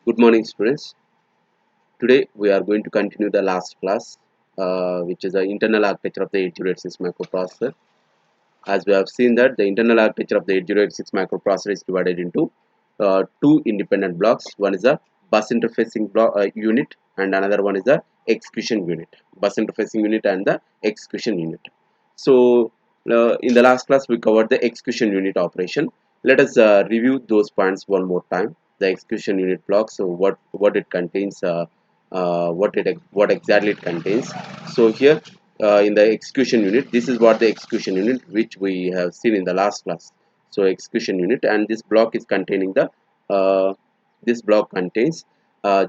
Good morning, students. Today we are going to continue the last class, which is the internal architecture of the 8086 microprocessor. As we have seen that the internal architecture of the 8086 microprocessor is divided into two independent blocks. One is a bus interfacing block unit, and another one is the execution unit. Bus interfacing unit and the execution unit. So, in the last class we covered the execution unit operation. Let us review those points one more time. The execution unit block. So, what it contains, what exactly it contains. So here in the execution unit, this is what the execution unit which we have seen in the last class. So execution unit, and this block is containing the this block contains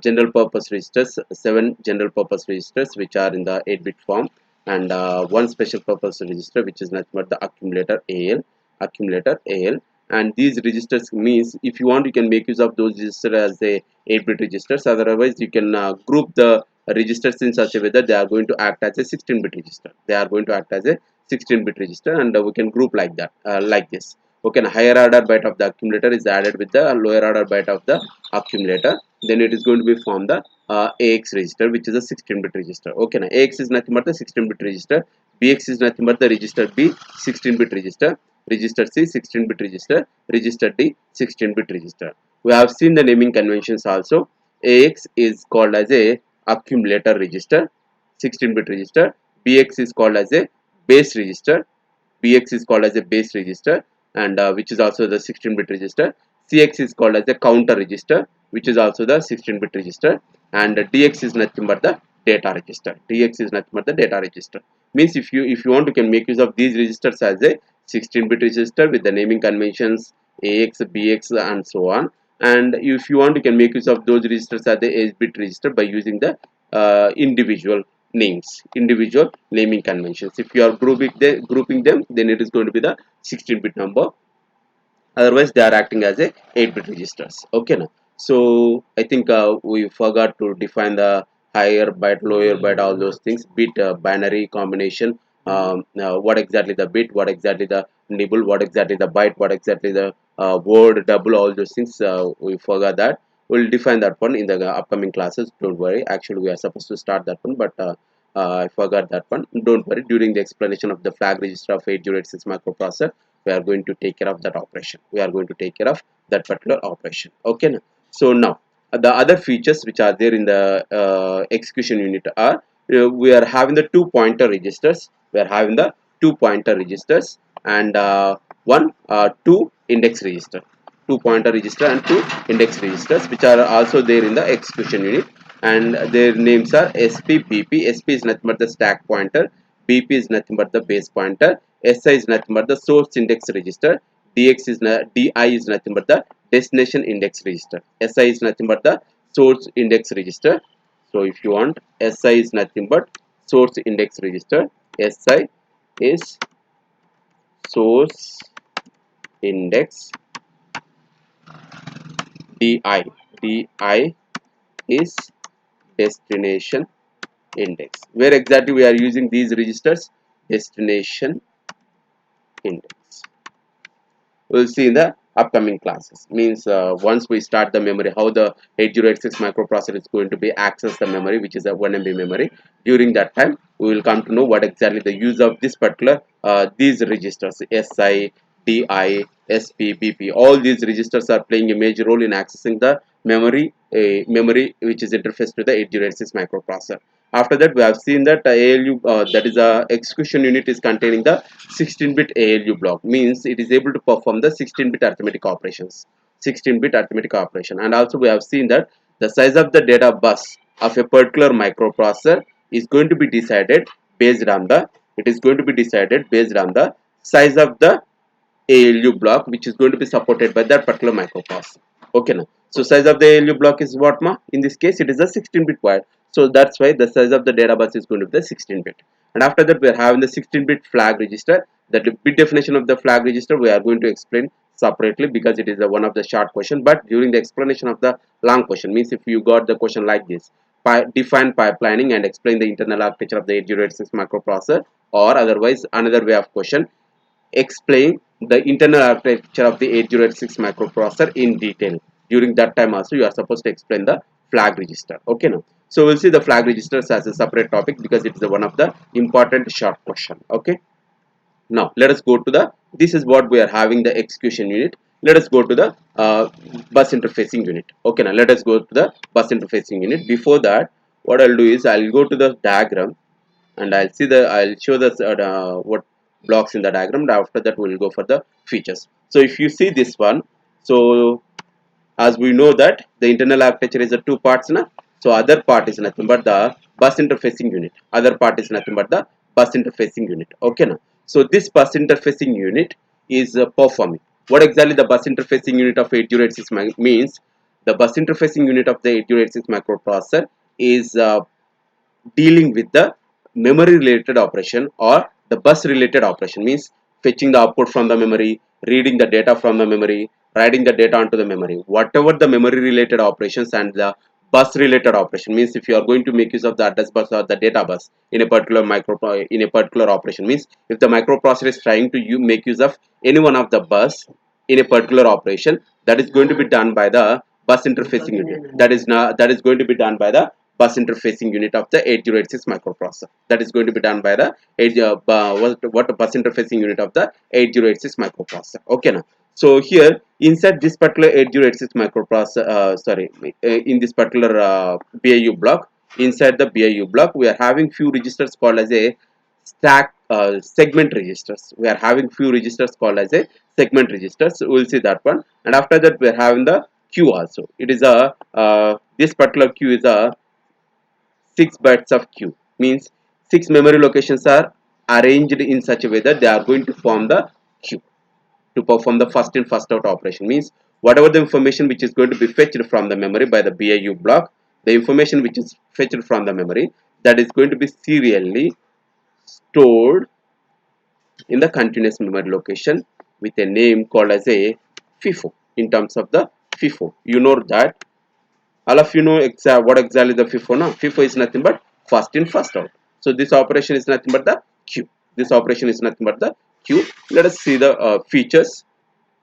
general purpose registers, 7 general purpose registers which are in the 8-bit form, and one special purpose register which is nothing but the accumulator AL. And these registers means if you want, you can make use of those registers as a 8-bit registers. Otherwise you can group the registers in such a way that they are going to act as a 16-bit register. They are going to act as a 16-bit register, and we can group like that, like this. Okay, and higher order byte of the accumulator is added with the lower order byte of the accumulator. Then it is going to be form the AX register, which is a 16-bit register. Okay, now AX is nothing but the 16-bit register. BX is nothing but the register B, 16-bit register. Register C, 16-bit register. Register D, 16-bit register. We have seen the naming conventions also. AX is called as a accumulator register, 16-bit register. BX is called as a base register. BX is called as a base register, and which is also the 16-bit register. CX is called as a counter register, which is also the 16-bit register, and DX is nothing but the data register. DX is nothing but the data register. Means if you want, you can make use of these registers as a 16-bit register with the naming conventions AX, BX, and so on. And if you want, you can make use of those registers as the 8-bit register by using the individual names, individual naming conventions. If you are grouping them, then it is going to be the 16-bit number. Otherwise they are acting as a 8-bit registers. Okay, now so I think we forgot to define the higher byte, lower byte, all those things. Bit binary combination, what exactly the bit, what exactly the nibble, what exactly the byte, what exactly the word double, all those things. We forgot that. We'll define that one in the upcoming classes. Don't worry, actually we are supposed to start that one, but I forgot that one. Don't worry, during the explanation of the flag register of 8086 microprocessor, we are going to take care of that operation. We are going to take care of that particular operation. Okay, now so now the other features which are there in the execution unit are, we are having the two pointer registers, and one two index register, two pointer register and two index registers, which are also there in the execution unit, and their names are SP, BP. SP is nothing but the stack pointer, BP is nothing but the base pointer, SI is nothing but the source index register, DI is nothing but the destination index register. SI is nothing but the source index register. So if you want, SI is nothing but source index register. SI is source index. DI is destination index. Where exactly we are using these registers? Destination index. We'll see in the upcoming classes. Means once we start the memory, how the 8086 microprocessor is going to be access the memory, which is a 1 MB memory. During that time, we will come to know what exactly the use of this particular these registers, SI, DI, SP, BP. All these registers are playing a major role in accessing the memory which is interfaced to the 8086 microprocessor. After that, we have seen that ALU, that is a execution unit, is containing the 16-bit ALU block. Means it is able to perform the 16-bit arithmetic operations. 16-bit arithmetic operation. And also we have seen that the size of the data bus of a particular microprocessor is going to be decided based on the, it is going to be decided based on the size of the ALU block which is going to be supported by that particular microprocessor. Okay, now so size of the ALU block is what, ma? In this case it is a 16-bit wire, so that's why the size of the data bus is going to be the 16-bit. And after that we are having the 16-bit flag register. The bit definition of the flag register we are going to explain separately, because it is one of the short question. But during the explanation of the long question, means if you got the question like this, define pipelining and explain the internal architecture of the 8086 microprocessor, or otherwise another way of question, explain the internal architecture of the 8086 microprocessor in detail. during that time also you are supposed to explain the flag register. Okay now, so we'll see the flag registers as a separate topic because it is one of the important short question. Okay, now let us go to the, this is what we are having the execution unit. Let us go to the bus interfacing unit. Okay, now let us go to the bus interfacing unit. Before that, what I'll do is I'll go to the diagram and I'll show the what blocks in the diagram, and after that we'll go for the features. So if you see this one, so as we know that the internal architecture is a two parts na? So other part is nothing but the bus interfacing unit, other part is nothing but the bus interfacing unit. Okay now, so this bus interfacing unit is performing what exactly the bus interfacing unit of 8086 means. The bus interfacing unit of the 8086 microprocessor is dealing with the memory related operation or the bus related operation, means fetching the output from the memory, reading the data from the memory, writing the data onto the memory, whatever the memory related operations. And the bus related operation means if you are going to make use of the address bus or the data bus in a particular in a particular operation, means if the microprocessor is trying to make use of any one of the bus in a particular operation, that is going to be done by the bus interfacing unit. That is going to be done by the bus interfacing unit of the 8086 microprocessor. That is going to be done by the what bus interfacing unit of the 8086 microprocessor. Okay now, so here inside this particular 8086 microprocessor, in this particular BIU block, inside the BIU block we are having few registers called as a stack segment registers. We are having few registers called as a segment registers. So we'll see that one, and after that we are having the queue also. It is a this particular queue is a 6 bytes of queue, means 6 memory locations are arranged in such a way that they are going to form the queue to perform the first in first out operation. Means whatever the information which is going to be fetched from the memory by the BIU block, the information which is fetched from the memory, that is going to be serially stored in the continuous memory location with a name called as a FIFO. In terms of the FIFO, you know that all of you know what exactly the FIFO now. FIFO is nothing but first in first out. So this operation is nothing but the queue. This operation is nothing but the queue. Let us see the features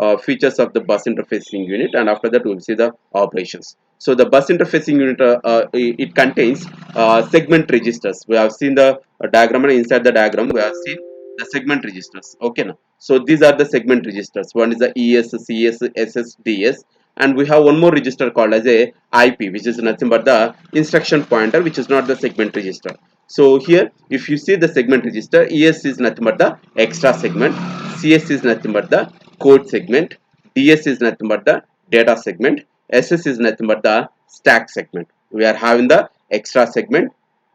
of the bus interfacing unit, and after that we will see the operations. So the bus interfacing unit it contains segment registers. We have seen the diagram, and inside the diagram we have seen the segment registers. Okay now, so these are the segment registers. One is the ES, CS, SS, DS, and we have one more register called as a IP, which is nothing but the instruction pointer, which is not the segment register. So here if you see the segment register, ES is nothing but the extra segment, CS is nothing but the code segment, DS is nothing but the data segment, SS is nothing but the stack segment. We are having the extra segment,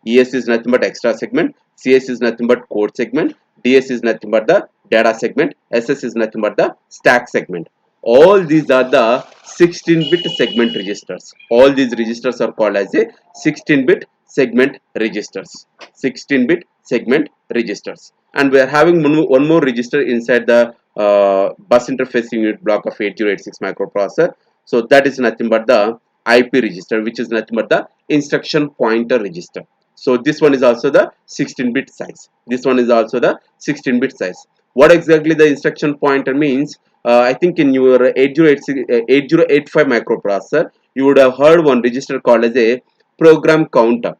ES is nothing but extra segment, CS is nothing but code segment, DS is nothing but the data segment, SS is nothing but the stack segment. All these are the 16-bit segment registers. All these registers are called as a 16-bit segment registers. 16-bit segment registers. And we are having one more register inside the bus interface unit block of 8086 microprocessor. So that is nothing but the IP register, which is nothing but the instruction pointer register. So this one is also the 16-bit size. This one is also the 16-bit size. What exactly the instruction pointer means? I think in your 8085 microprocessor, you would have heard one register called as a program counter.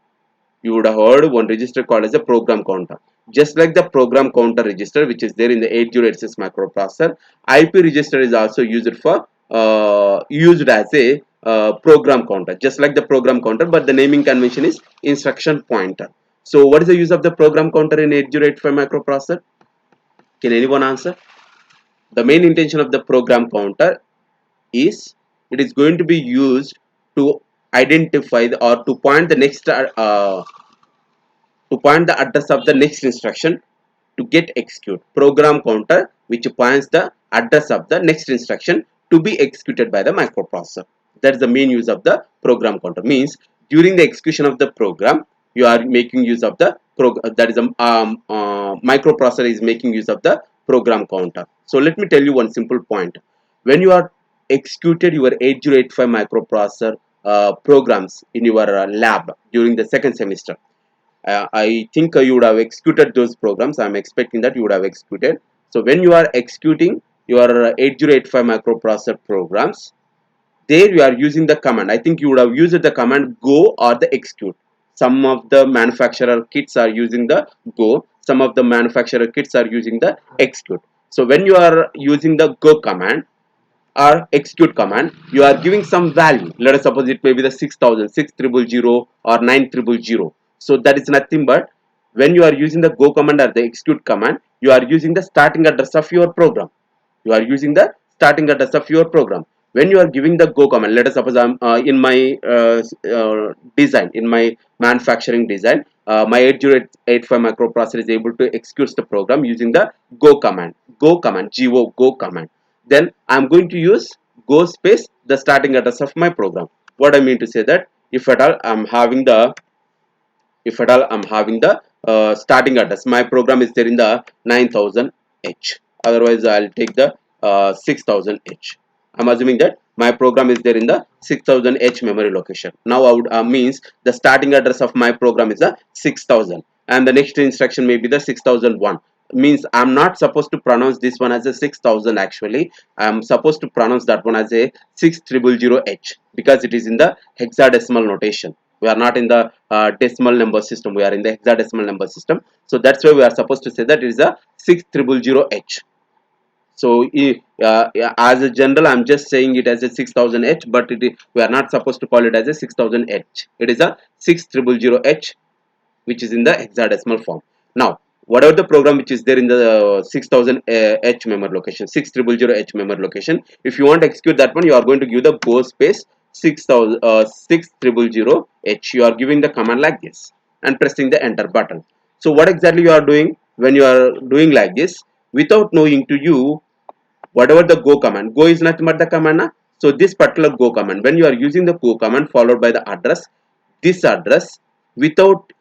You would have heard one register called as a program counter. Just like the program counter register which is there in the 8086 microprocessor, IP register is also used for used as a program counter, just like the program counter, but the naming convention is instruction pointer. So what is the use of the program counter in 8085 microprocessor? Can anyone answer? The main intention of the program counter is it is going to be used to identify or to point the next to point the address of the next instruction to get execute. Program counter which points the address of the next instruction to be executed by the microprocessor. That is the main use of the program counter. Means during the execution of the program, you are making use of the that is a microprocessor is making use of the program counter. So let me tell you one simple point. When you are executed your 8085 microprocessor programs in your lab during the second semester, I think you would have executed those programs. I'm expecting that you would have executed. So when you are executing your 8085 microprocessor programs, there you are using the command. I think you would have used the command go or the execute. Some of the manufacturer kits are using the go, some of the manufacturer kits are using the execute. So when you are using the go command or execute command, you are giving some value. Let us suppose it may be the 6000, 6000 or 9000. So that is nothing but, when you are using the go command or the execute command, you are using the starting address of your program. You are using the starting address of your program. When you are giving the go command, let us suppose I'm in my design, in my manufacturing design, my 8085 microprocessor is able to execute the program using the go command, go command. Then I'm going to use go space the starting address of my program. What I mean to say that, if at all I'm having the starting address, my program is there in the 9000H, otherwise I'll take the 6000H. I'm assuming that my program is there in the 6000H memory location. Now I would means the starting address of my program is a 6000, and the next instruction may be the 6001. Means I'm not supposed to pronounce this one as a 6000. Actually, I'm supposed to pronounce that one as a 6000H, because it is in the hexadecimal notation. We are not in the decimal number system, we are in the hexadecimal number system. So that's why we are supposed to say that it is a 6000H. So yeah, as a general, I'm just saying it as a 6000H, but we are not supposed to call it as a 6000H. It is a 6000H, which is in the hexadecimal form. Now, whatever the program which is there in the 6000H memory location, 6000H memory location, if you want to execute that one, you are going to give the go space 6000H. You are giving the command like this and pressing the enter button. So what exactly you are doing when you are doing like this, without knowing to you, whatever the go command, go is nothing but the command, na? So this particular go command, when you are using the go command followed by the address, this address, without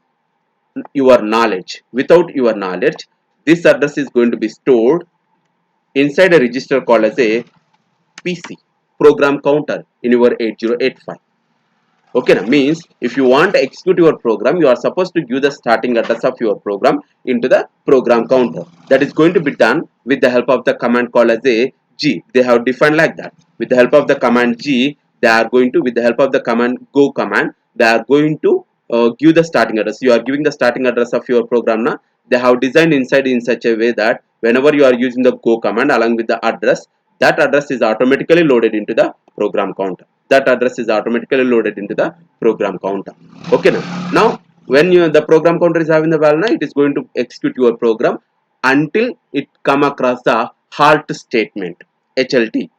without your knowledge, this address is going to be stored inside a register called as a PC, program counter, in your 8085. Okay, now means if you want to execute your program, you are supposed to give the starting address of your program into the program counter. That is going to be done with the help of the command called as a G. They have defined like that. With the help of the command G, they are going to, with the help of the command go command, they are going to give the starting address. You are giving the starting address of your program now. They have designed inside in such a way that whenever you are using the go command along with the address, that address is automatically loaded into the program counter. That address is automatically loaded into the program counter. Okay, now when the program counter is having the value, it is going to execute your program until it come across the halt statement, HLT.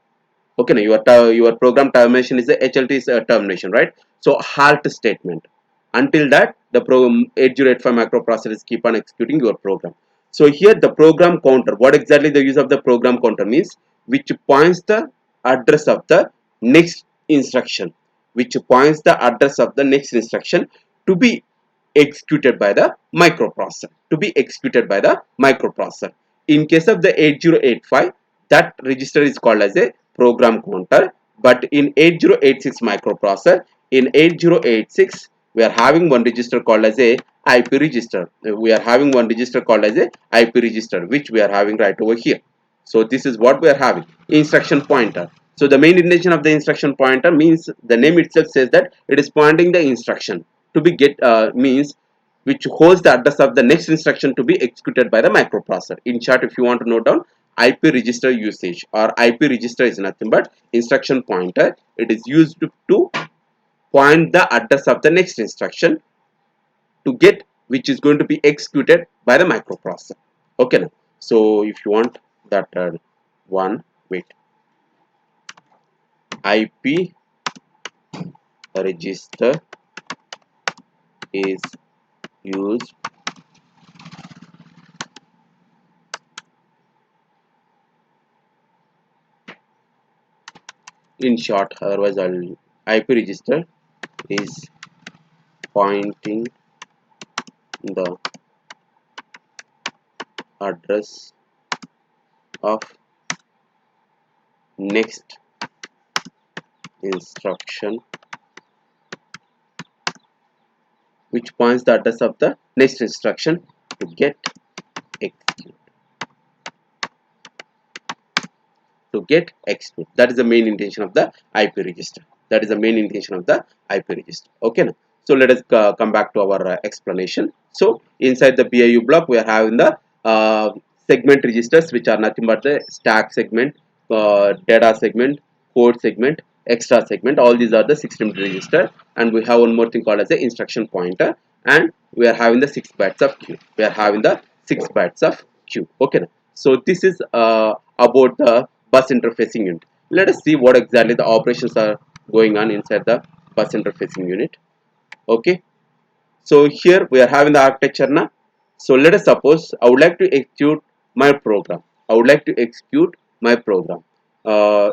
Okay, now your program termination is the HLT is a termination, right? So halt statement, until that the program 8085 microprocessors keep on executing your program. So here the program counter, what exactly the use of the program counter means, which points the address of the next instruction, which points the address of the next instruction to be executed by the microprocessor, in case of the 8085, that register is called as a program counter. But in 8086 microprocessor, in 8086, we are having one register called as a IP register. We are having one register called as a IP register, which we are having right over here. So this is what we are having, instruction pointer. So the main intention of the instruction pointer means, the name itself says that it is pointing the instruction to be means which holds the address of the next instruction to be executed by the microprocessor. In short, if you want to note down, IP register usage, or IP register is nothing but instruction pointer. It is used to point the address of the next instruction to get, which is going to be executed by the microprocessor. Okay, now so if you want that one, wait, IP register is used in short, otherwise I'll, IP register is pointing the address of next instruction, which points the address of the next instruction to get execute to get execute. That is the main intention of the IP register. That is the main intention of the IP register. Okay now. So let us come back to our explanation. So inside the BIU block we are having the segment registers, which are nothing but the stack segment, data segment, code segment, extra segment. All these are the 16-bit register, and we have one more thing called as the instruction pointer, and we are having the 6 bytes of queue. We are having the 6 bytes of queue. Okay. So this is about the bus interfacing unit. Let us see what exactly the operations are going on inside the bus interfacing unit. Okay. So here we are having the architecture now. So let us suppose I would like to execute my program. I would like to execute my program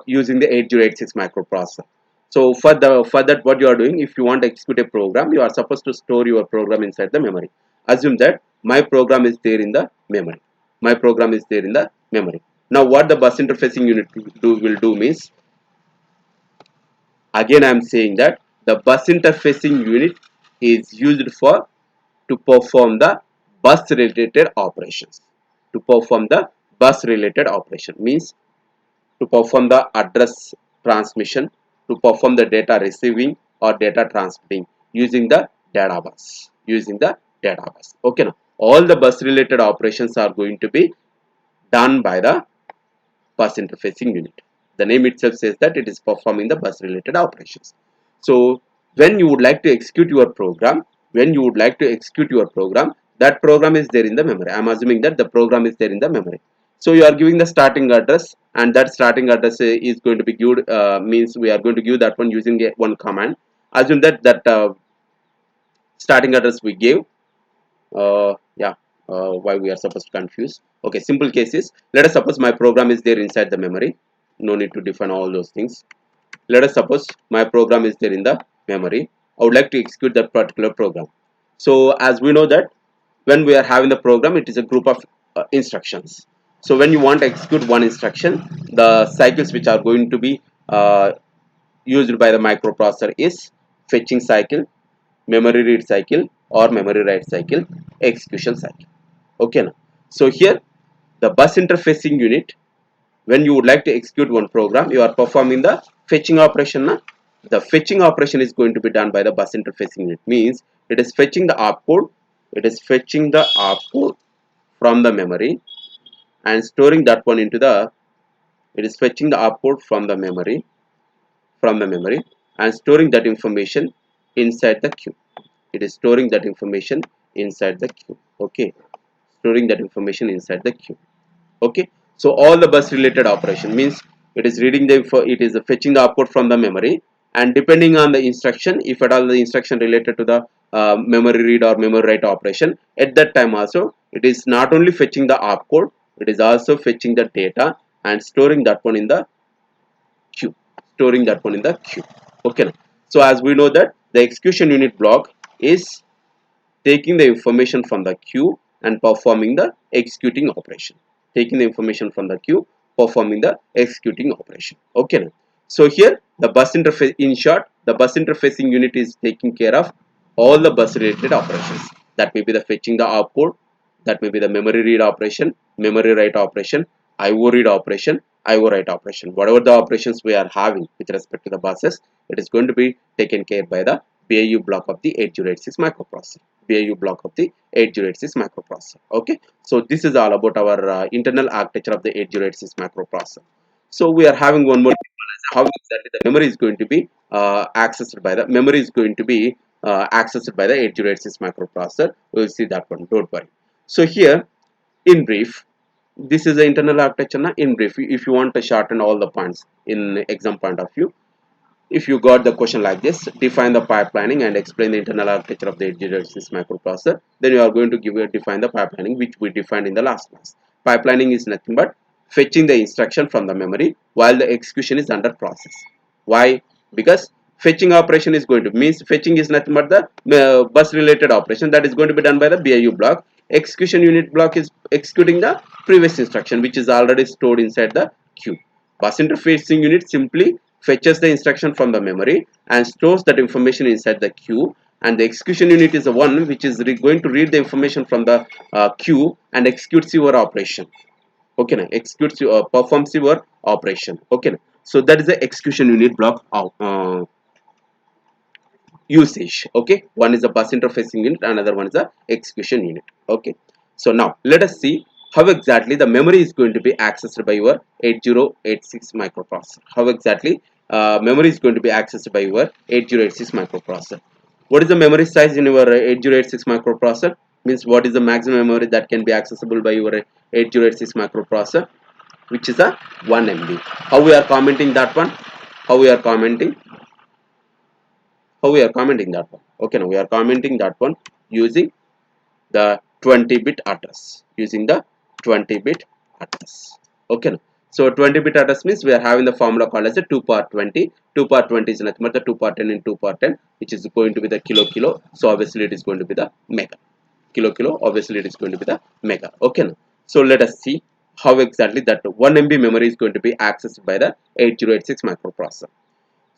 using the 8086 microprocessor. So for that, what you are doing, if you want to execute a program, you are supposed to store your program inside the memory. Assume that my program is there in the memory. My program is there in the memory. Now what the bus interfacing unit will do means, again I am saying that the bus interfacing unit is used for to perform the bus related operations. To perform the bus related operation means to perform the address transmission, to perform the data receiving or data transmitting using the data bus. Using the data bus. Okay now. All the bus related operations are going to be done by the bus interfacing unit. The name itself says that it is performing the bus related operations. So when you would like to execute your program, that program is there in the memory. I am assuming that the program is there in the memory. So you are giving the starting address, and that starting address is going to be given, means we are going to give that one using one command. Assume that starting address we gave. Yeah, why we are supposed to confuse. Okay, simple cases. Let us suppose my program is there inside the memory. No need to define all those things. Let us suppose my program is there in the memory. I would like to execute that particular program. So as we know that when we are having the program, it is a group of instructions. So when you want to execute one instruction, the cycles which are going to be used by the microprocessor is fetching cycle, memory read cycle, or memory write cycle, execution cycle. Okay now. So here the bus interfacing unit, when you would like to execute one program, you are performing the fetching operation now. The fetching operation is going to be done by the bus interfacing unit, means it is fetching the opcode, from the memory and storing that one into the, it is fetching the opcode from the memory and storing that information inside the queue. It is storing that information inside the queue. Okay, storing that information inside the queue. Okay, so all the bus related operation means it is reading the info, it is fetching the output from the memory, and depending on the instruction, if at all the instruction related to the memory read or memory write operation, at that time also it is not only fetching the opcode, it is also fetching the data and storing that one in the queue. Okay, so as we know that the execution unit block is taking the information from the queue and performing the executing operation. Taking the information from the queue, performing the executing operation. Okay now. So here the bus interface, in short, the bus interfacing unit is taking care of all the bus related operations. That may be the fetching the output, that may be the memory read operation, memory write operation, IO read operation, IO write operation. Whatever the operations we are having with respect to the buses, it is going to be taken care by the BIU block of the 8086 microprocessor. BIU block of the 8086 microprocessor. Okay, so this is all about our internal architecture of the 8086 microprocessor. So we are having one more thing, how exactly the memory is going to be accessed by the 8086 microprocessor. We will see that one. Don't worry. So here, in brief, this is the internal architecture. Now, in brief, if you want to shorten all the points in exam point of view, if you got the question like this, define the pipelining and explain the internal architecture of the 8086 microprocessor, then you are going to define the pipelining, which we defined in the last class. Pipelining is nothing but fetching the instruction from the memory while the execution is under process. Why? Because fetching operation is going to, means fetching is nothing but the bus related operation that is going to be done by the BIU block. Execution unit block is executing the previous instruction which is already stored inside the queue. Bus interfacing unit simply fetches the instruction from the memory and stores that information inside the queue, and the execution unit is the one which is going to read the information from the queue and executes your operation. Okay now, executes performs your operation. Okay now. So that is the execution unit block of usage. Okay, one is a bus interfacing unit, another one is a execution unit. Okay, so now let us see how exactly the memory is going to be accessed by your 8086 microprocessor. How exactly memory is going to be accessed by your 8086 microprocessor. What is the memory size in your 8086 microprocessor? Means what is the maximum memory that can be accessible by your 8086 microprocessor, which is a 1 MB. How we are commenting that one? How we are commenting? How we are commenting that one? Okay, now we are commenting that one using the 20-bit address, using the 20-bit address. Okay now. So 20-bit address means we are having the formula called as a 2 power 20. 2 power 20 is nothing but the 2 power 10 in 2 power 10, which is going to be the kilo. So obviously it is going to be the mega. Kilo, obviously it is going to be the mega. Okay now. So let us see how exactly that 1 MB memory is going to be accessed by the 8086 microprocessor.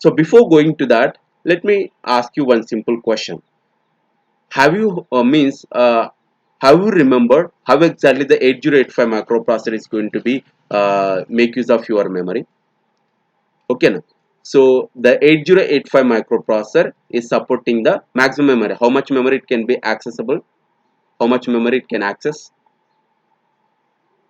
So before going to that, let me ask you one simple question. Have you have you remembered how exactly the 8085 microprocessor is going to be make use of your memory? Okay now. So the 8085 microprocessor is supporting the maximum memory. How much memory it can be accessible? How much memory it can access?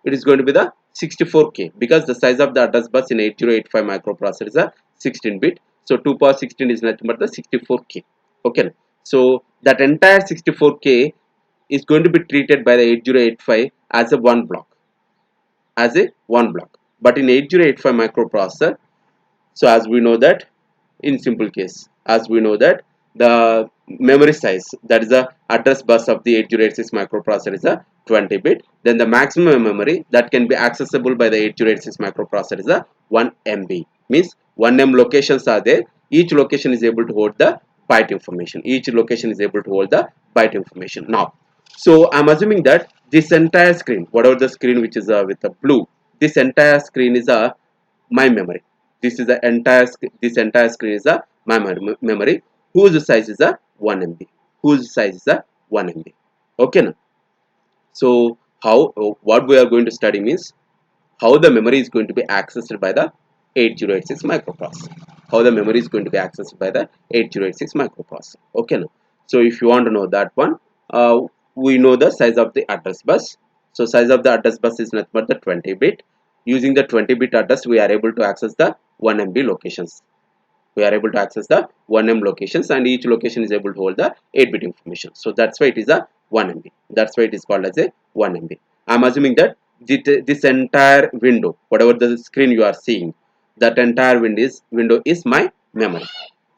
It is going to be the 64K, because the size of the address bus in 8085 microprocessor is a 16-bit. So 2 power 16 is nothing but the 64K. Okay. So that entire 64K is going to be treated by the 8085 as a one block, But in 8085 microprocessor, so as we know that, in simple case, as we know that the memory size, that is the address bus of the 8086 microprocessor, is a 20-bit. Then the maximum memory that can be accessible by the 8086 microprocessor is a 1 MB. Means 1 M locations are there. Each location is able to hold the byte information. Now, so I'm assuming that this entire screen, whatever the screen which is with the blue, this entire screen is a my memory. This entire screen is a my memory, whose size is a 1 MB. Okay now. So how what we are going to study means how the memory is going to be accessed by the 8086 microprocessor. How the memory is going to be accessed by the 8086 microprocessor. Okay now. So if you want to know that one, we know the size of the address bus. So size of the address bus is nothing but the 20-bit. Using the 20-bit address, we are able to access the 1 MB locations. We are able to access the 1 M locations, and each location is able to hold the 8-bit information. So that's why it is a 1 MB. That's why it is called as a 1 MB. I'm assuming that this entire window, whatever the screen you are seeing, that entire window is my memory.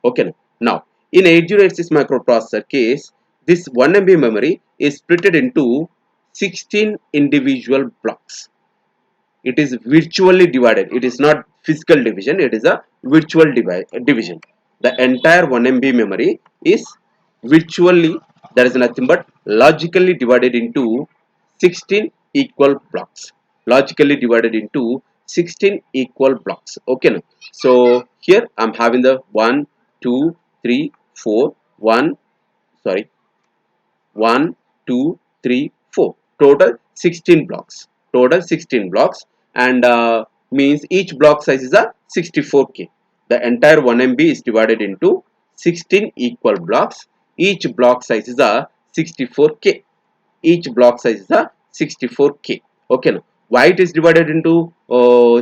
Okay. Now, in 8086 microprocessor case, this 1 MB memory is split into 16 individual blocks. It is virtually divided. It is not physical division, it is a virtual division. The entire 1 MB memory is virtually, there is nothing but logically divided into 16 equal blocks. Logically divided into 16 equal blocks. Okay now. So here I'm having the 1 2 3 4 1 sorry 1 2 3 4, total 16 blocks. And means each block size is a 64K. The entire 1 MB is divided into 16 equal blocks. Each block size is a 64K. Okay now. Why it is divided into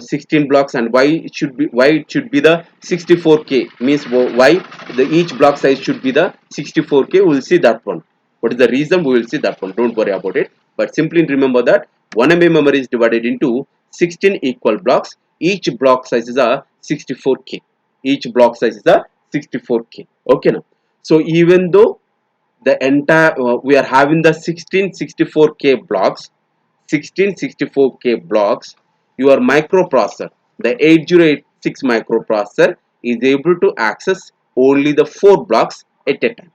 16 blocks, and why it should be the 64K, means why the each block size should be the 64K, we will see that one. What is the reason? We will see that one. Don't worry about it. But simply remember that 1 MB memory is divided into 16 equal blocks. Each block size is a 64K. Okay now. So even though the entire we are having the 1664K blocks, your microprocessor, the 8086 microprocessor, is able to access only the 4 blocks at a time.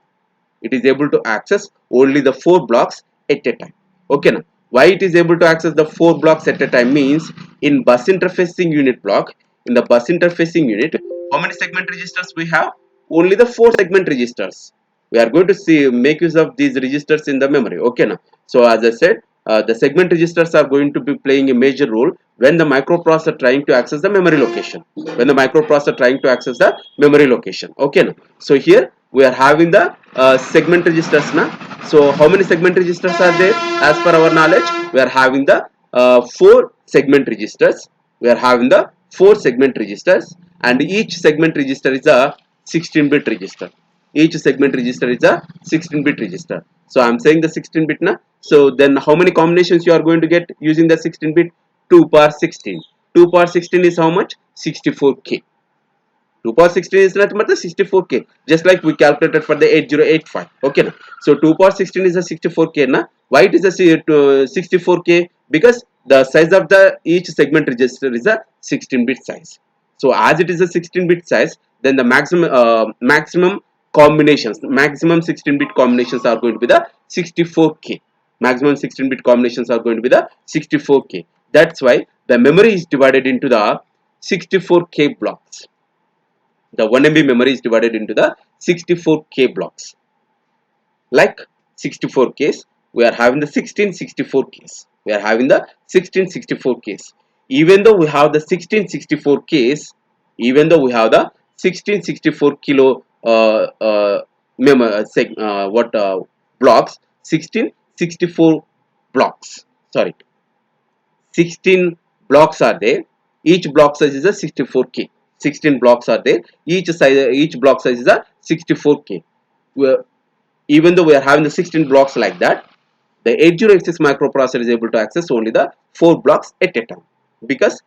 It is able to access only the 4 blocks at a time. Okay now. Why it is able to access the 4 blocks at a time means, in bus interfacing unit block, in the bus interfacing unit, how many segment registers we have? Only the 4 segment registers. We are going to see make use of these registers in the memory. Okay now. So as I said, the segment registers are going to be playing a major role when the microprocessor trying to access the memory location. When the microprocessor trying to access the memory location. Okay. Now, so here we are having the segment registers now. So how many segment registers are there? As per our knowledge, we are having the four segment registers. We are having the four segment registers, and each segment register is a 16-bit register. Each segment register is a 16-bit register. So I am saying the 16-bit na. So then how many combinations you are going to get using the 16-bit? 2 power 16. 2 power 16 is how much? 64k. 2 power 16 is nothing but the 64k. Just like we calculated for the 8085. Okay. Na? So 2 power 16 is a 64k. Na? Why it is a 64k? Because the size of the each segment register is a 16-bit size. So as it is a 16-bit size, then the maximum combinations, maximum 16-bit combinations are going to be the 64k. Maximum 16-bit combinations are going to be the 64k. That's why the memory is divided into the 64k blocks. The 1 MB memory is divided into the 64k blocks. Like 64Ks, we are having the 1664Ks. We are having the 1664Ks. Even though we have the 1664Ks, even though we have the 1664 kilo blocks, 1664 blocks. Sorry, 16 blocks are there. Each block size is a 64k. 16 blocks are there. Each block size is a 64k. Even though we are having the 16 blocks like that, the 8086 microprocessor is able to access only the 4 blocks at a time. Because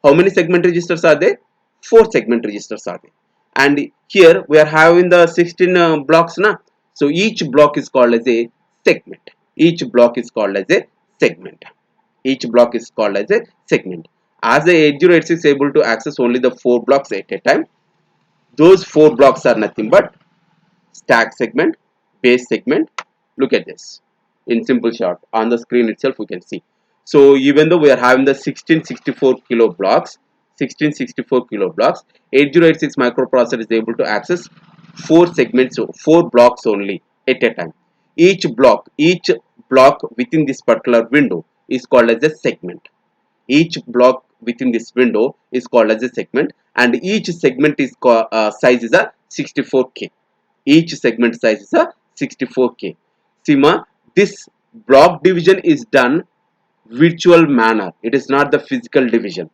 how many segment registers are there? 4 segment registers are there. And here we are having the 16 blocks now. So each block is called as a segment. Each block is called as a segment. Each block is called as a segment. As the 8086 is able to access only the 4 blocks at a time, those 4 blocks are nothing but stack segment, base segment. Look at this in simple shot on the screen itself we can see. So even though we are having the 1664 kilo blocks, 8086 microprocessor is able to access 4 segments, so 4 blocks only at a time. Each block within this particular window is called as a segment. Each block within this window is called as a segment, and each segment is size is a 64k. Each segment size is a 64k. Sima, this block division is done virtual manner. It is not the physical division.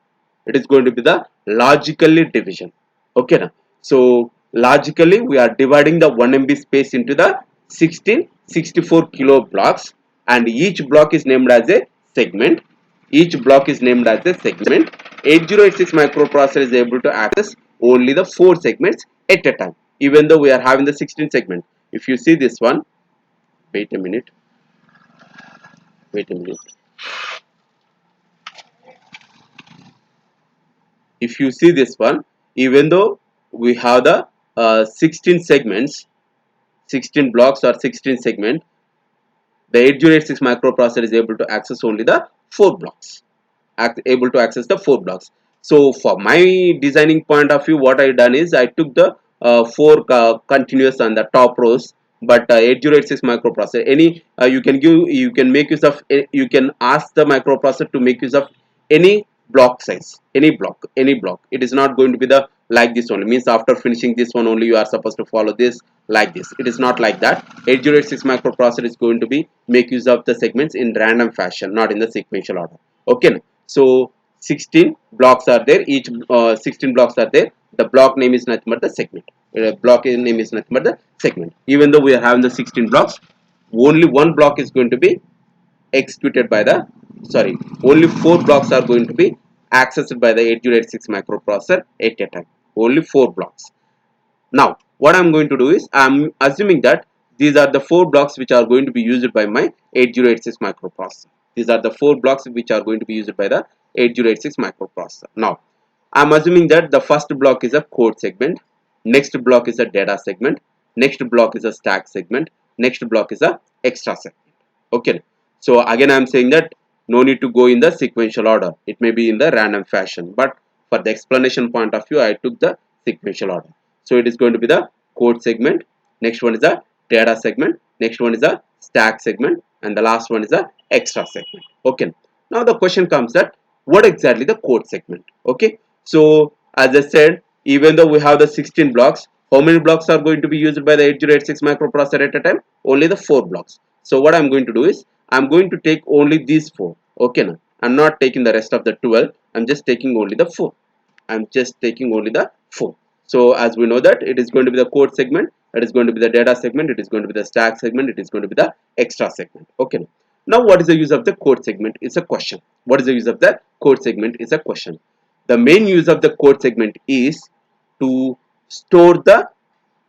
It is going to be the logically division. Okay na? So logically we are dividing the 1 MB space into the 1664 kilo blocks, and each block is named as a segment. Each block is named as a segment. 8086 microprocessor is able to access only the 4 segments at a time, even though we are having the 16 segment. If you see this one, wait a minute. If you see this one, even though we have the 16 segments, 16 blocks or 16 segment, the 8086 microprocessor is able to access only the 4 blocks. Able to access the 4 blocks. So for my designing point of view, what I done is I took the 4 continuous on the top rows, but 8086 microprocessor, any you can make use of, you can ask the microprocessor to make use of any block size, any block. It is not going to be the like this only, means after finishing this one only you are supposed to follow this like this. It is not like that. 8086 microprocessor is going to be make use of the segments in random fashion, not in the sequential order. Okay. So 16 blocks are there. Each 16 blocks are there. The block name is nothing but the segment. Block name is nothing but the segment. Even though we are having the 16 blocks, only one block is going to be executed by the, sorry, only 4 blocks are going to be accessed by the 8086 microprocessor at a time. Only 4 blocks. Now what I'm going to do is I'm assuming that these are the 4 blocks which are going to be used by my 8086 microprocessor. These are the 4 blocks which are going to be used by the 8086 microprocessor. Now I'm assuming that the first block is a code segment, next block is a data segment, next block is a stack segment, next block is a extra segment. Okay. So again I'm saying that no need to go in the sequential order. It may be in the random fashion, but for the explanation point of view I took the sequential order. So it is going to be the code segment, next one is a data segment, next one is a stack segment, and the last one is a extra segment. Okay, now the question comes that what exactly the code segment. Okay, so as I said, even though we have the 16 blocks, how many blocks are going to be used by the 8086 microprocessor at a time? Only the 4 blocks. So what I'm going to do is I'm going to take only these 4. Okay, now I'm not taking the rest of the 12. I'm just taking only the 4. I'm just taking only the 4. So as we know that it is going to be the code segment, it is going to be the data segment, it is going to be the stack segment, it is going to be the extra segment. Okay. Now what is the use of the code segment is a question. What is the use of the code segment is a question. The main use of the code segment is to store the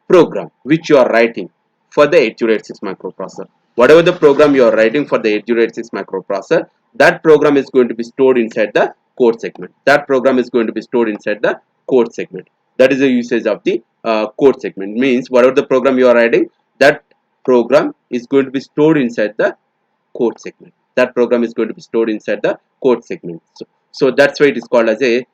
program which you are writing for the 8086 microprocessor. Whatever the program you are writing for the 8086 microprocessor, that program is going to be stored inside the code segment. That program is going to be stored inside the code segment. That is the usage of the code segment. Means whatever the program you are writing, that program is going to be stored inside the code segment. That program is going to be stored inside the code segment. So that's why it is called as a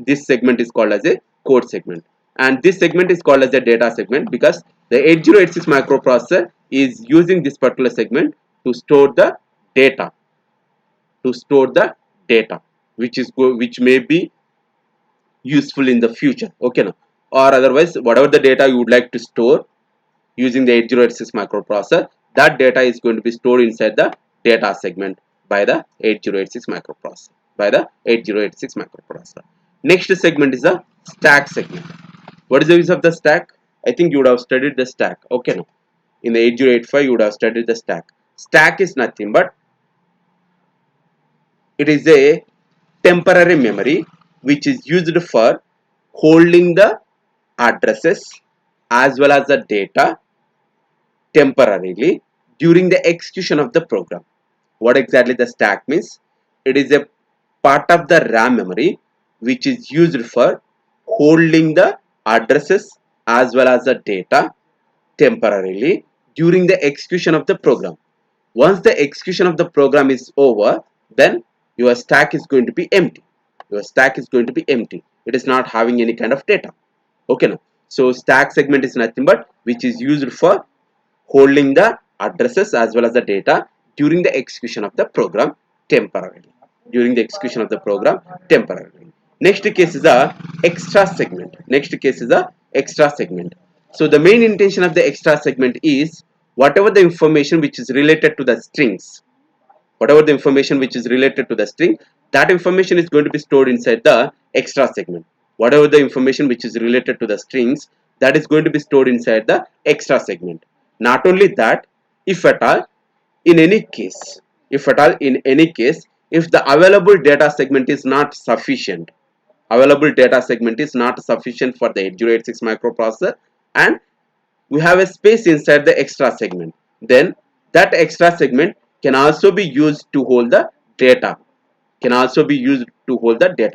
this segment is called as a code segment, and this segment is called as a data segment because the 8086 microprocessor is using this particular segment to store the data, which may be useful in the future. Okay, now, or otherwise whatever the data you would like to store using the 8086 microprocessor, that data is going to be stored inside the data segment by the 8086 microprocessor. Next segment is the stack segment. What is the use of the stack? I think you would have studied the stack. Okay, now in the 8085 you would have studied the stack. Stack is nothing but it is a temporary memory which is used for holding the addresses as well as the data temporarily during the execution of the program. What exactly the stack means? It is a part of the RAM memory which is used for holding the addresses as well as the data temporarily during the execution of the program. Once the execution of the program is over, then your stack is going to be empty. Your stack is going to be empty. It is not having any kind of data. Okay, now. So stack segment is nothing but which is used for holding the addresses as well as the data during the execution of the program temporarily. During the execution of the program temporarily. Next case is the extra segment. Next case is the extra segment. So the main intention of the extra segment is whatever the information which is related to the strings, whatever the information which is related to the string, that information is going to be stored inside the extra segment. Whatever the information which is related to the strings, that is going to be stored inside the extra segment. Not only that, if at all in any case, if the available data segment is not sufficient, for the 8086 microprocessor, and we have a space inside the extra segment, then that extra segment can also be used to hold the data,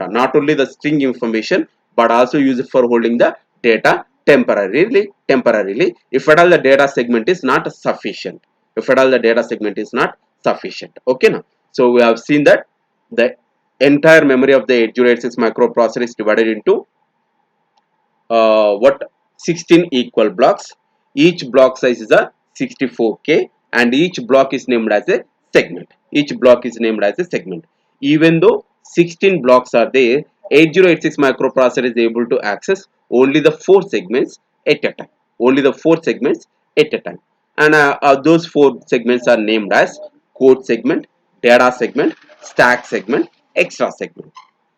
not only the string information but also use it for holding the data temporarily if at all the data segment is not sufficient. Okay, now so we have seen that the entire memory of the 8086 microprocessor is divided into what 16 equal blocks. Each block size is a 64k and each block is named as a segment. Even though 16 blocks are there, 8086 microprocessor is able to access only the 4 segments at a time. And those 4 segments are named as code segment, data segment, stack segment, extra segment.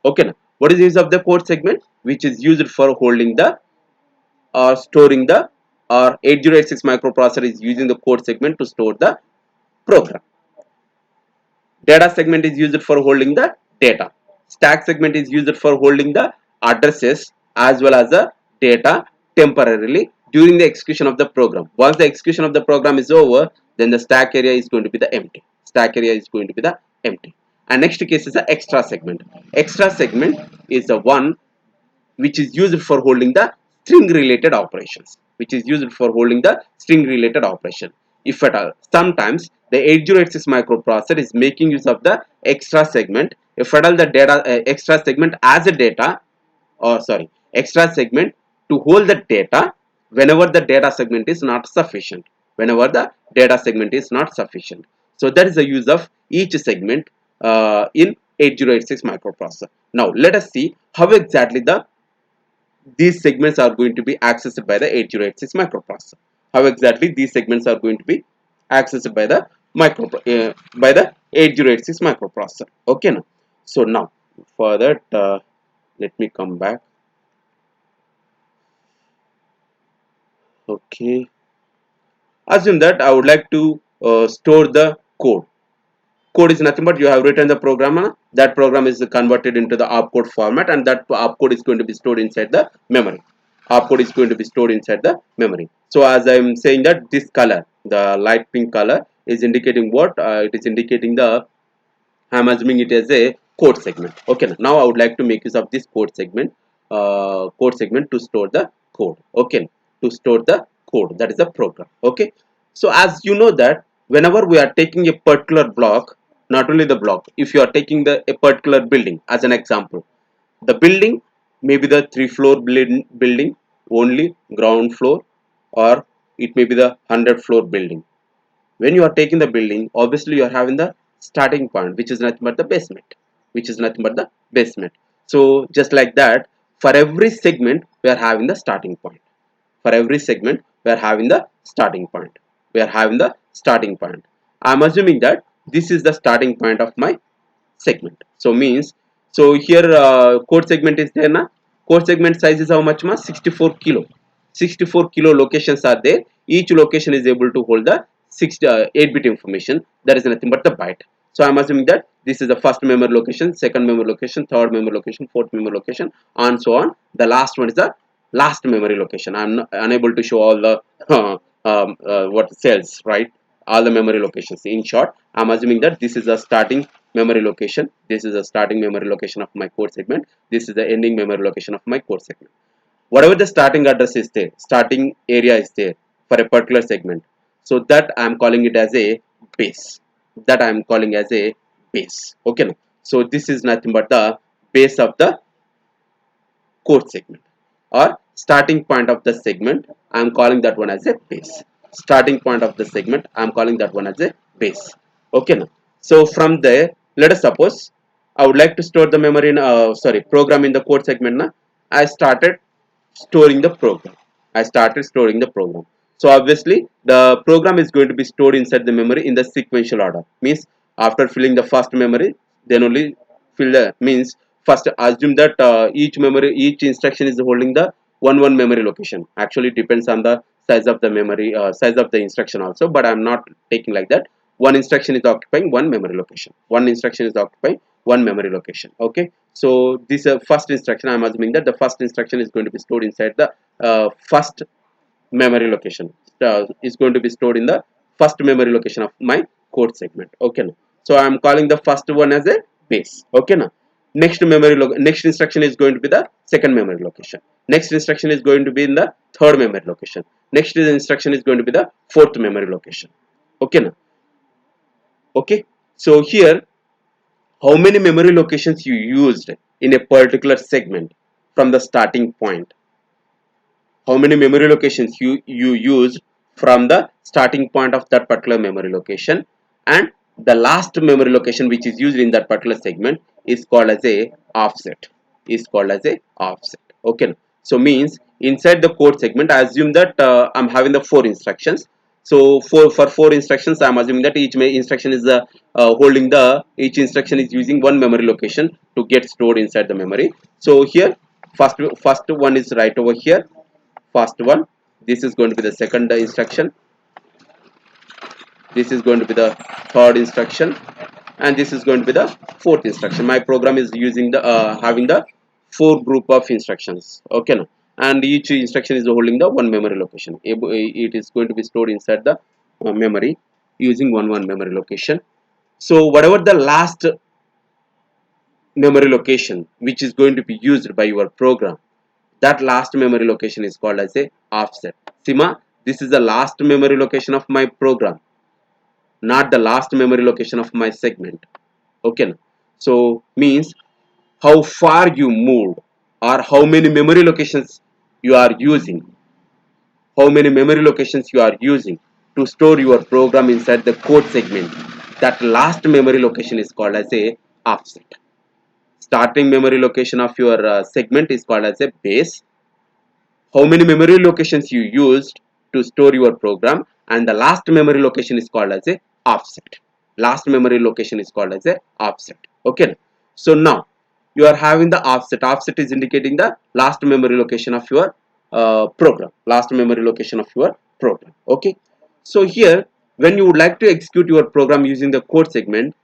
Okay, now what is the use of the code segment? Which is used for holding the or storing the, or 8086 microprocessor is using the code segment to store the program. Data segment is used for holding the data. Stack segment is used for holding the addresses as well as the data temporarily during the execution of the program. Once the execution of the program is over, then the stack area is going to be the empty. And next case is the extra segment. Extra segment is the one which is used for holding the string related operations. If at all, sometimes the 8086 microprocessor is making use of the extra segment. If at all the data extra segment as a data, or sorry, extra segment to hold the data whenever the data segment is not sufficient. So that is the use of each segment in 8086 microprocessor. Now let us see how exactly these segments are going to be accessed by the 8086 microprocessor. How exactly these segments are going to be accessed by the by the 8086 microprocessor. Okay, now. So now for that, let me come back. Okay. Assume that I would like to store the code. Code is nothing but you have written the program. That program is converted into the opcode format, and that opcode is going to be stored inside the memory. Opcode is going to be stored inside the memory. So as I am saying that this color, the light pink color, is indicating what? It is indicating the, I am assuming it as a code segment. Okay. Now I would like to make use of this code segment to store the code. Okay. To store the code, that is a program. Okay. So as you know that whenever we are taking a particular block, not only the block, if you are taking a particular building as an example, the building may be the 3-floor building, only ground floor, or it may be the 100-floor building. When you are taking the building, obviously you are having the starting point, which is nothing but the basement. So just like that, for every segment we are having the starting point. For every segment we are having the starting point. I'm assuming that this is the starting point of my segment. So means, so here code segment is there na. Code segment size is how much ma? 64 kilo. 64 kilo locations are there. Each location is able to hold the 8-bit information. That is nothing but the byte. So I'm assuming that this is the first memory location, second memory location, third memory location, fourth memory location, and so on. The last one is the last memory location. I'm not, unable to show all the what cells, right? All the memory locations. In short, I'm assuming that this is a starting memory location. This is a starting memory location of my code segment. This is the ending memory location of my code segment. Whatever the starting address is there, starting area is there for a particular segment. So that I am calling it as a base. That I am calling as a base. Okay. Now. So this is nothing but the base of the code segment, or starting point of the segment. I am calling that one as a base. Starting point of the segment, I am calling that one as a base. Okay. Now, so from there, let us suppose I would like to store the memory in program in the code segment. Now I started storing the program. So obviously the program is going to be stored inside the memory in the sequential order. Means after filling the first memory, then only fill the, means first assume that each instruction is holding the one memory location. Actually it depends on the size of the memory, size of the instruction also, but I'm not taking like that. One instruction is occupying one memory location. Okay. So this first instruction, I'm assuming that the first instruction is going to be stored inside the first memory location, is going to be stored in the first memory location of my code segment. Okay. Now, so I'm calling the first one as a base. Okay. Now next instruction is going to be the second memory location. Next instruction is going to be in the third memory location. Next instruction is going to be the fourth memory location. Okay. Now, okay. So here, how many memory locations you used in a particular segment from the starting point? How many memory locations you used from the starting point of that particular memory location, and the last memory location which is used in that particular segment is called as a offset. Okay. So means inside the code segment, I assume that I'm having the 4 instructions. So for 4 instructions, I'm assuming that instruction is holding the, each instruction is using one memory location to get stored inside the memory. So here, first one is right over here. First one, this is going to be the second instruction, this is going to be the third instruction, and this is going to be the fourth instruction. My program is using the having the 4 group of instructions. Okay. Now, and each instruction is holding the one memory location. It is going to be stored inside the memory using one memory location. So whatever the last memory location which is going to be used by your program, that last memory location is called as a offset. Sima, this is the last memory location of my program, not the last memory location of my segment. Okay. So means how far you moved, or how many memory locations you are using, to store your program inside the code segment. that last memory location is called as a offset. Starting memory location of your segment is called as a base. How many memory locations you used to store your program, and the last memory location is called as a offset. Last memory location is called as a offset. Okay, so now you are having the offset. Offset is indicating the last memory location of your program, last memory location of your program. Okay, so here when you would like to execute your program using the code segment,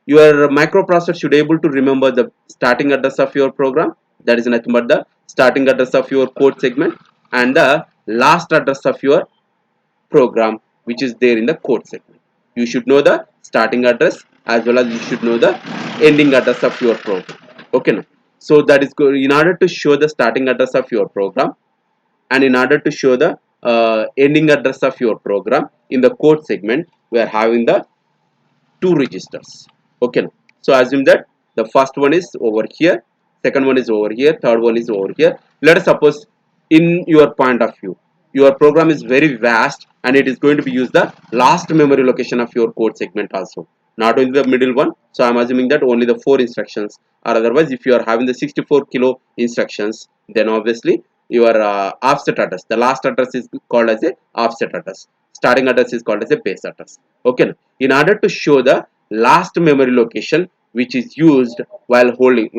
your microprocessor should able to remember the starting address of your program, that is nothing but the starting address of your code segment, and the last address of your program which is there in the code segment. You should know the starting address as well as you should know the ending address of your program. Okay, now so that is good. In order to show the starting address of your program and in order to show the ending address of your program in the code segment, we are having the two registers. Okay, now so assume that the first one is over here, second one is over here, third one is over here. Let us suppose in your point of view your program is very vast and it is going to be use the last memory location of your code segment also, not only the middle one. So I'm assuming that only the 4 instructions, or otherwise if you are having the 64 kilo instructions, then obviously your offset address, the last address is called as a offset address, starting address is called as a base address. Okay, in order to show the last memory location which is used while holding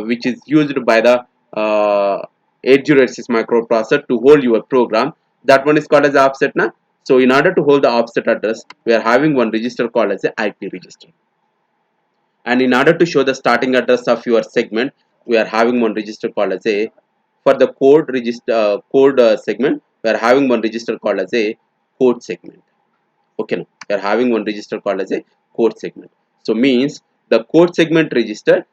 which is used by the 8086 microprocessor to hold your program, that one is called as offset now. So in order to hold the offset address, we are having one register called as a IP register, and in order to show the starting address of your segment, we are having one register called as a, for the code register code segment, we are having one register called as a code segment. Okay, now we are having one register called as a code segment. So means the code segment register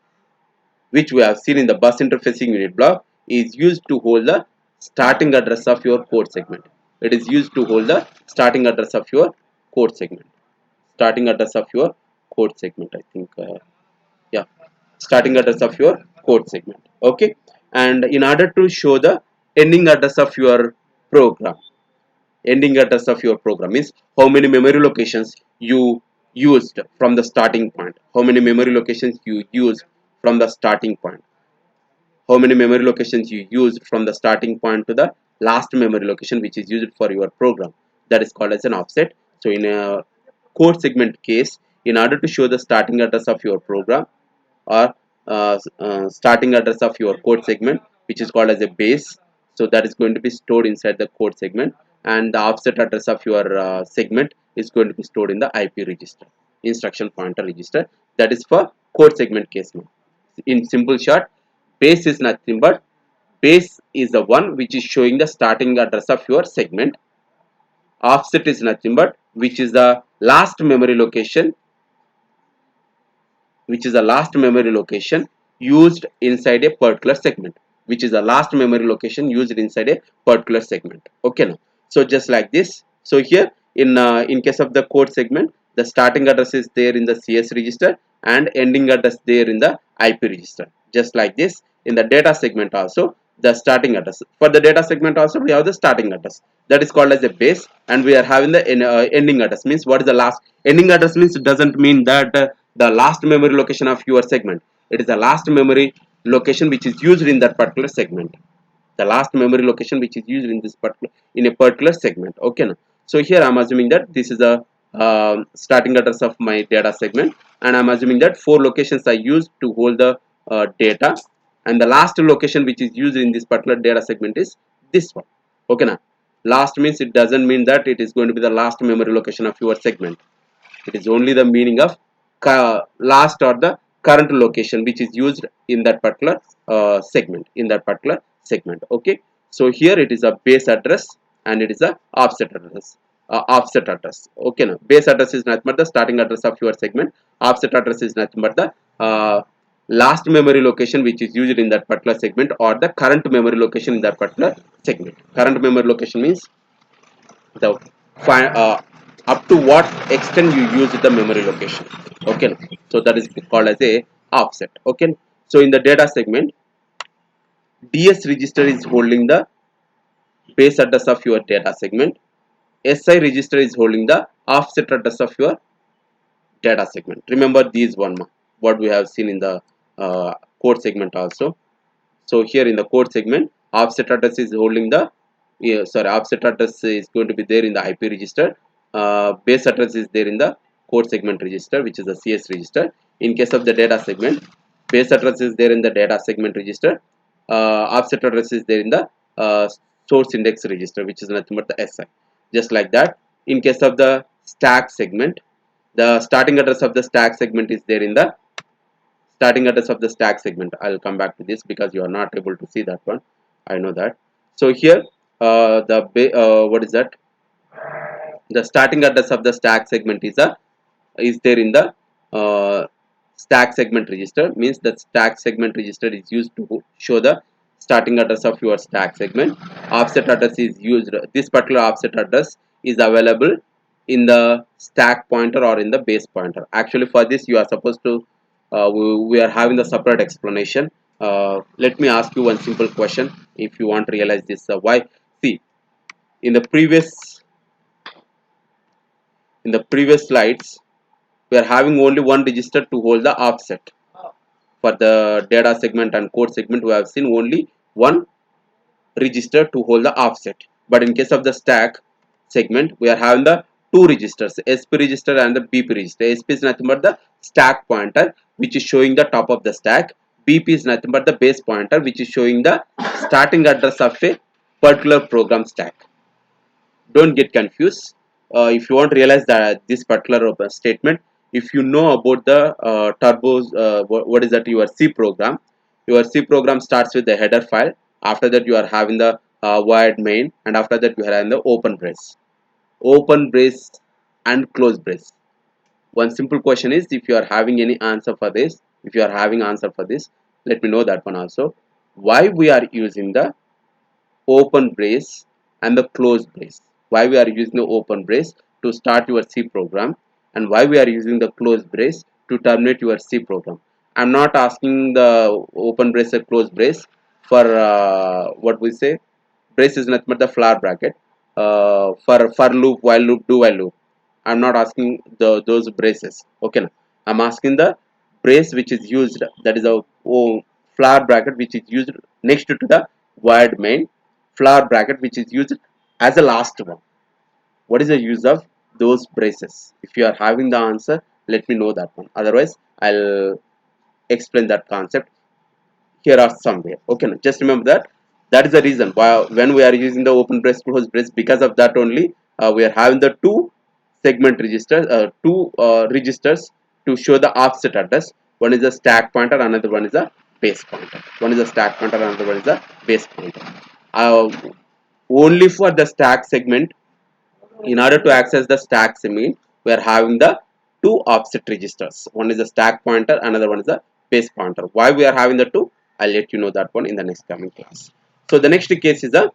which we have seen in the bus interfacing unit block is used to hold the starting address of your code segment. It is used to hold the starting address of your code segment. Starting address of your code segment, I think. Yeah, starting address of your code segment. Okay, and in order to show the ending address of your program, ending address of your program means how many memory locations you used from the starting point, how many memory locations you used from the starting point, how many memory locations you used from the starting point to the last memory location which is used for your program, that is called as an offset. So in a code segment case, in order to show the starting address of your program or starting address of your code segment which is called as a base, so that is going to be stored inside the code segment, and the offset address of your segment is going to be stored in the IP register, instruction pointer register. That is for code segment case. Now in simple short, base is nothing but base is the one which is showing the starting address of your segment. Offset is nothing but which is the last memory location, which is the last memory location used inside a particular segment, which is the last memory location used inside a particular segment. Okay, now so just like this. So here in case of the code segment, the starting address is there in the CS register and ending address there in the IP register. Just like this in the data segment also, the starting address, for the data segment also we have the starting address, that is called as a base, and we are having the ending address. Means what is the last ending address means, it doesn't mean that the last memory location of your segment, it is the last memory location which is used in that particular segment, the last memory location which is used in this particular, in a particular segment. Okay, now so here I'm assuming that this is a starting address of my data segment, and I'm assuming that 4 locations are used to hold the data, and the last location which is used in this particular data segment is this one. Okay, now last means it doesn't mean that it is going to be the last memory location of your segment. It is only the meaning of last or the current location which is used in that particular segment, in that particular segment. Okay, so here it is a base address and it is a offset address. Offset address. Okay, now base address is nothing but the starting address of your segment. Offset address is nothing but the last memory location which is used in that particular segment, or the current memory location in that particular segment. Current memory location means the up to what extent you use the memory location. Okay, so that is called as a offset. Okay, so in the data segment, DS register is holding the base address of your data segment, SI register is holding the offset address of your data segment. Remember these one, what we have seen in the code segment also. So here in the code segment, offset address is holding the offset address is going to be there in the IP register. Base address is there in the code segment register, which is the CS register. In case of the data segment, base address is there in the data segment register. Offset address is there in the source index register, which is nothing but the SI. Just like that, in case of the stack segment, the starting address of the stack segment is there in the starting address of the stack segment. I'll come back to this because you are not able to see that one. I know that. So here, what is that? The starting address of the stack segment is there in the stack segment register. Means the stack segment register is used to show the starting address of your stack segment. Offset address is used. This particular offset address is available in the stack pointer or in the base pointer. Actually, for this you are supposed to we are having the separate explanation. Let me ask you one simple question. If you want to realize this, why? See, in the previous slides, we are having only one register to hold the offset. For the data segment and code segment, we have seen only one register to hold the offset. But in case of the stack segment, we are having the two registers, SP register and the BP register. SP is nothing but the stack pointer, which is showing the top of the stack. BP is nothing but the base pointer, which is showing the starting address of a particular program stack. Don't get confused. If you want to realize that this particular statement, if you know about the turbos, what is that, your C program. Your C program starts with the header file. After that you are having the void main, and after that you are having the open brace and close brace. One simple question is, if you are having any answer for this, if you are having answer for this, let me know that one also. Why we are using the open brace and the close brace? Why we are using the open brace to start your C program, and why we are using the close brace to terminate your C program? I'm not asking the open brace or close brace for what we say. Brace is nothing but the flower bracket. For loop, while loop, do while loop. I'm not asking those braces. Okay, now I'm asking the brace which is used. That is a flower bracket which is used next to the void main, flower bracket which is used as a last one. What is the use of those braces? If you are having the answer, let me know that one. Otherwise, I'll explain that concept here or somewhere. Okay, now just remember that. That is the reason why when we are using the open brace, close brace, because of that only we are having the two segment registers, registers to show the offset address. One is a stack pointer, another one is a base pointer. One is a stack pointer, another one is a base pointer. Uh, Only for the stack segment, in order to access the stack segment, we are having the two offset registers. One is a stack pointer, another one is a base pointer. Why we are having the two? I'll let you know that one in the next coming class. So the next case is a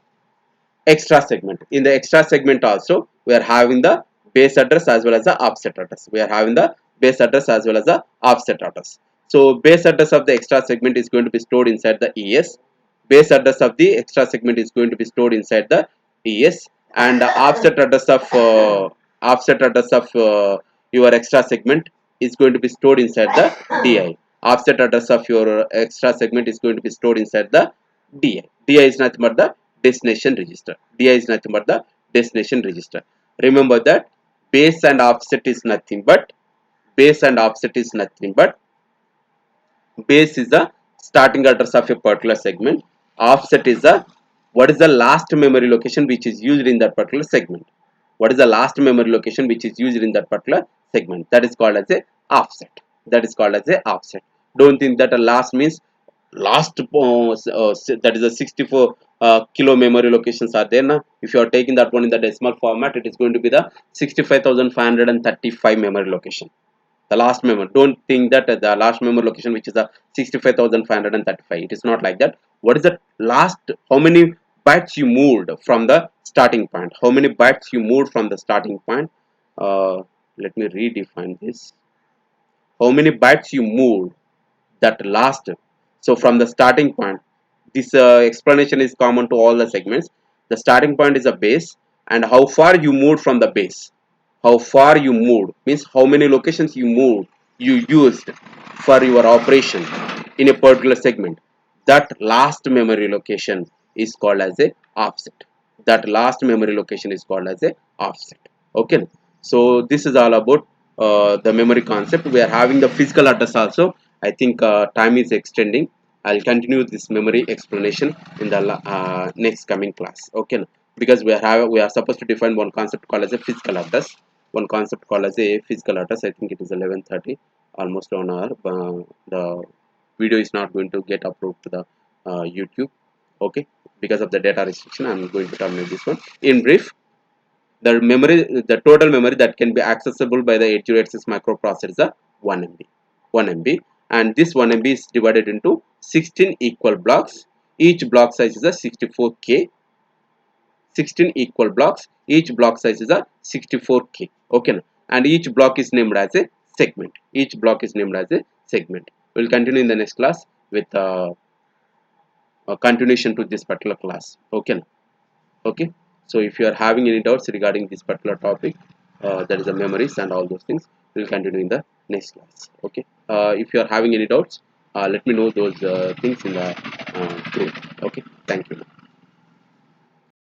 extra segment. In the extra segment also, we are having the base address as well as the offset address. We are having the base address as well as the offset address. So base address of the extra segment is going to be stored inside the ES. Base address of the extra segment is going to be stored inside the ES, and the offset address of your extra segment is going to be stored inside the DI. Offset address of your extra segment is going to be stored inside the DI. DI is nothing but the destination register. DI is nothing but the destination register. Remember that base and offset is nothing but base is the starting address of a particular segment. Offset is the what is the last memory location which is used in that particular segment. What is the last memory location which is used in that particular segment? That is called as a offset. That is called as a offset. Don't think that a last means last that is a 64 kilo memory locations are there now. If you are taking that one in the decimal format, it is going to be the 65,535 memory location. The last memory, don't think that the last memory location which is a 65,535, it is not like that. What is the last, how many bytes you moved from the starting point? How many bytes you moved from the starting point? Let me redefine this. How many bytes you moved that last? So from the starting point, this explanation is common to all the segments. The starting point is a base, and how far you moved from the base. how far you moved, means how many locations you used for your operation in a particular segment. That last memory location is called as a offset. That last memory location is called as a offset. Okay, so this is all about the memory concept. We are having the physical address also. I think time is extending. I'll continue this memory explanation in the next coming class. Okay, because we are supposed to define one concept called as a physical address, one concept called as a physical address. I think it is 11:30, almost 1 hour. The video is not going to get uploaded to the YouTube. Okay, because of the data restriction, I'm going to terminate this one. In brief, the total memory that can be accessible by the 8086 microprocessor is a 1 MB. 1 MB, and this 1 MB is divided into 16 equal blocks. Each block size is a 64K. 16 equal blocks. Each block size is a 64K. Okay, and each block is named as a segment. Each block is named as a segment. We'll continue in the next class with a continuation to this particular class. Okay. Okay, so if you are having any doubts regarding this particular topic, that is the memories and all those things, we'll continue in the next class. Okay, if you are having any doubts, let me know those things in the group. Okay, thank you.